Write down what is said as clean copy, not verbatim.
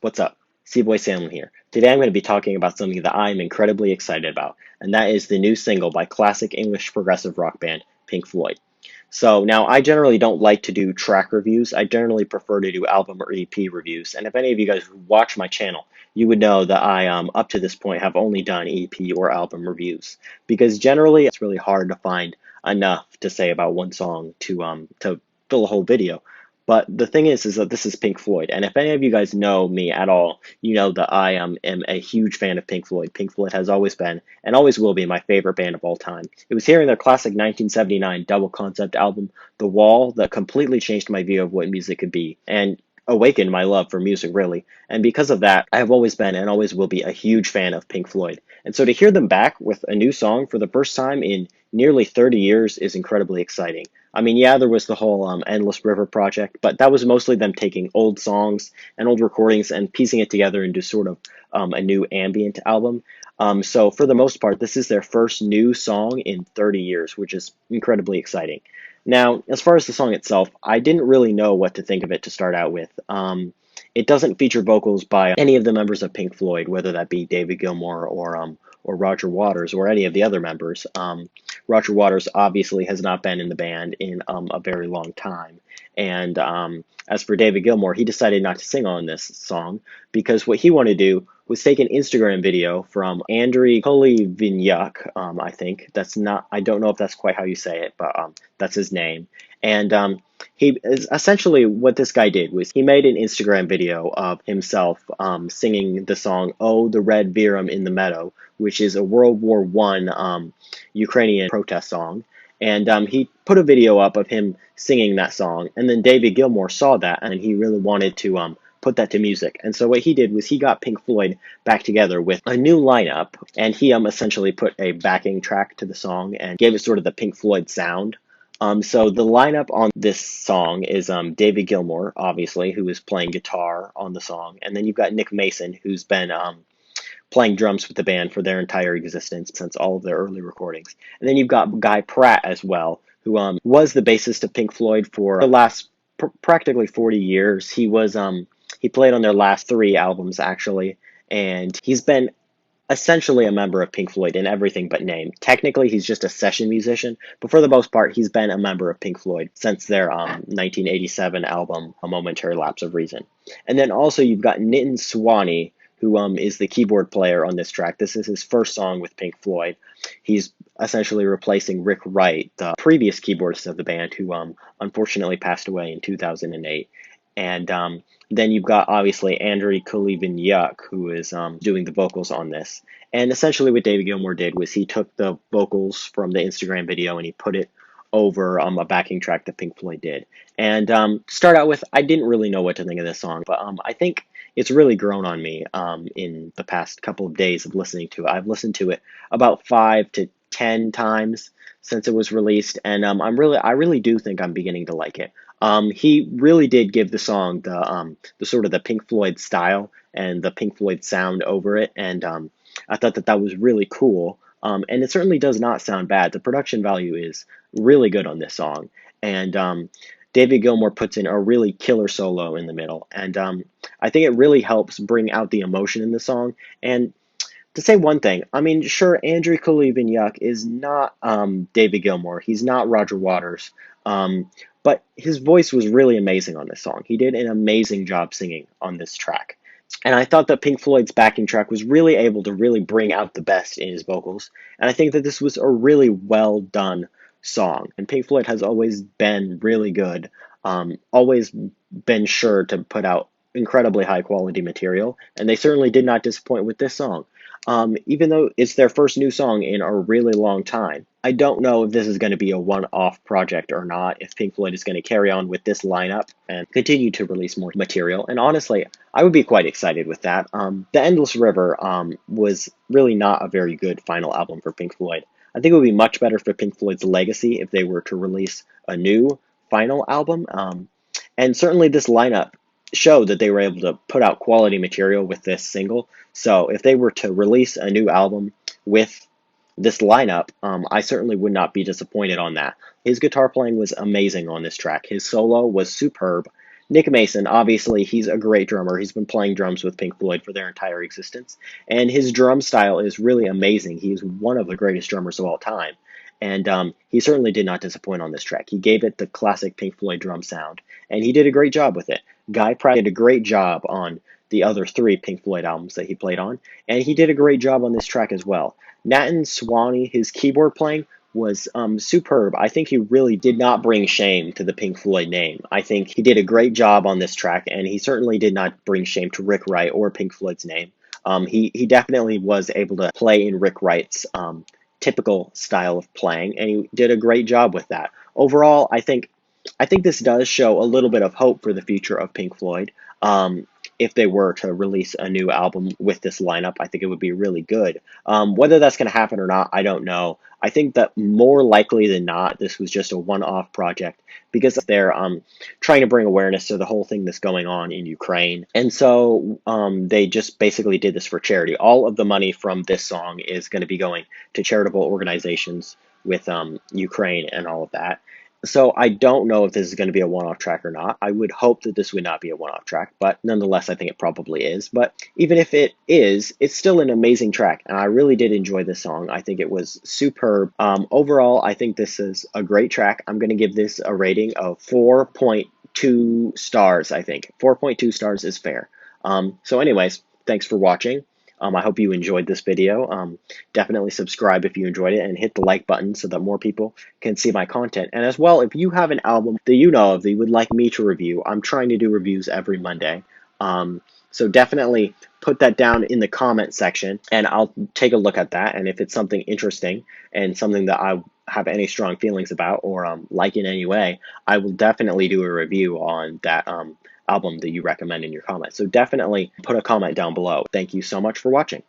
What's up? C-Boy Salmon here. Today I'm going to be talking about something that I'm incredibly excited about, and that is the new single by classic English progressive rock band Pink Floyd. So now I generally don't like to do track reviews. I generally prefer to do album or EP reviews. And if any of you guys watch my channel, you would know that I up to this point have only done EP or album reviews because generally it's really hard to find enough to say about one song to fill a whole video. But the thing is that this is Pink Floyd, and if any of you guys know me at all, you know that I am a huge fan of Pink Floyd. Pink Floyd has always been and always will be my favorite band of all time. It was hearing their classic 1979 double concept album, The Wall, that completely changed my view of what music could be, and awakened my love for music, really. And because of that, I have always been and always will be a huge fan of Pink Floyd. And so to hear them back with a new song for the first time in nearly 30 years is incredibly exciting. I mean, yeah, there was the whole Endless River project, but that was mostly them taking old songs and old recordings and piecing it together into sort of a new ambient album. So for the most part, this is their first new song in 30 years, which is incredibly exciting. Now, as far as the song itself, I didn't really know what to think of it to start out with. It doesn't feature vocals by any of the members of Pink Floyd, whether that be David Gilmour or Roger Waters or any of the other members. Roger Waters obviously has not been in the band in a very long time. And as for David Gilmour, he decided not to sing on this song because what he wanted to do was take an Instagram video from Andriy Koliviniuk, I think. That's not, I don't know if that's quite how you say it, but that's his name. And he is essentially what this guy did was he made an Instagram video of himself singing the song "Oh, the Red Virum in the Meadow," which is a World War I Ukrainian protest song. And he put a video up of him singing that song, and then David Gilmour saw that, and he really wanted to put that to music. And so what he did was he got Pink Floyd back together with a new lineup, and he essentially put a backing track to the song and gave it sort of the Pink Floyd sound. So the lineup on this song is David Gilmour, obviously, who is playing guitar on the song, and then you've got Nick Mason, who's been playing drums with the band for their entire existence since all of their early recordings. And then you've got Guy Pratt as well, who was the bassist of Pink Floyd for the last practically 40 years. He played on their last three albums actually, and he's been essentially a member of Pink Floyd in everything but name. Technically, he's just a session musician, but for the most part, he's been a member of Pink Floyd since their 1987 album, A Momentary Lapse of Reason. And then also you've got Nitin Sawhney, who is the keyboard player on this track. This is his first song with Pink Floyd. He's essentially replacing Rick Wright, the previous keyboardist of the band, who unfortunately passed away in 2008. And then you've got obviously Andriy Koliviniuk, who is doing the vocals on this. And essentially what David Gilmour did was he took the vocals from the Instagram video and he put it over a backing track that Pink Floyd did. And to start out with, I didn't really know what to think of this song, but I think it's really grown on me in the past couple of days of listening to it. I've listened to it about 5 to 10 times since it was released, and I really do think I'm beginning to like it. He really did give the song the sort of the Pink Floyd style and the Pink Floyd sound over it, and I thought that was really cool. And it certainly does not sound bad. The production value is really good on this song, and David Gilmour puts in a really killer solo in the middle, and I think it really helps bring out the emotion in the song. And to say one thing, I mean, sure, Andrew Koliviniuk is not David Gilmour. He's not Roger Waters. But his voice was really amazing on this song. He did an amazing job singing on this track. And I thought that Pink Floyd's backing track was really able to really bring out the best in his vocals. And I think that this was a really well done song. And Pink Floyd has always been really good, always been sure to put out incredibly high quality material. And they certainly did not disappoint with this song. Even though it's their first new song in a really long time. I don't know if this is going to be a one-off project or not, if Pink Floyd is going to carry on with this lineup and continue to release more material. And honestly, I would be quite excited with that. The Endless River was really not a very good final album for Pink Floyd. I think it would be much better for Pink Floyd's legacy if they were to release a new final album. And certainly this lineup showed that they were able to put out quality material with this single. So if they were to release a new album with this lineup, I certainly would not be disappointed on that. His guitar playing was amazing on this track. His solo was superb. Nick Mason, obviously, he's a great drummer. He's been playing drums with Pink Floyd for their entire existence, and his drum style is really amazing. He's one of the greatest drummers of all time, and he certainly did not disappoint on this track. He gave it the classic Pink Floyd drum sound, and he did a great job with it. Guy Pratt did a great job on the other three Pink Floyd albums that he played on, and he did a great job on this track as well. Natin Swanee, his keyboard playing was superb. I think he really did not bring shame to the Pink Floyd name. I think he did a great job on this track, and he certainly did not bring shame to Rick Wright or Pink Floyd's name. He definitely was able to play in Rick Wright's typical style of playing, and he did a great job with that. Overall, I think this does show a little bit of hope for the future of Pink Floyd. If they were to release a new album with this lineup, I think it would be really good. Whether that's going to happen or not, I don't know. I think that more likely than not, this was just a one-off project because they're trying to bring awareness to the whole thing that's going on in Ukraine. And so they just basically did this for charity. All of the money from this song is going to be going to charitable organizations with Ukraine and all of that. So I don't know if this is going to be a one-off track or not. I would hope that this would not be a one-off track, but nonetheless, I think it probably is. But even if it is, it's still an amazing track, and I really did enjoy this song. I think it was superb. Overall, I think this is a great track. I'm going to give this a rating of 4.2 stars, I think. 4.2 stars is fair. So anyways, thanks for watching. I hope you enjoyed this video. Definitely subscribe if you enjoyed it and hit the like button so that more people can see my content. And as well, if you have an album that you know of that you would like me to review, I'm trying to do reviews every Monday. So definitely put that down in the comment section and I'll take a look at that. And if it's something interesting and something that I have any strong feelings about or like in any way, I will definitely do a review on that album that you recommend in your comments. So definitely put a comment down below. Thank you so much for watching.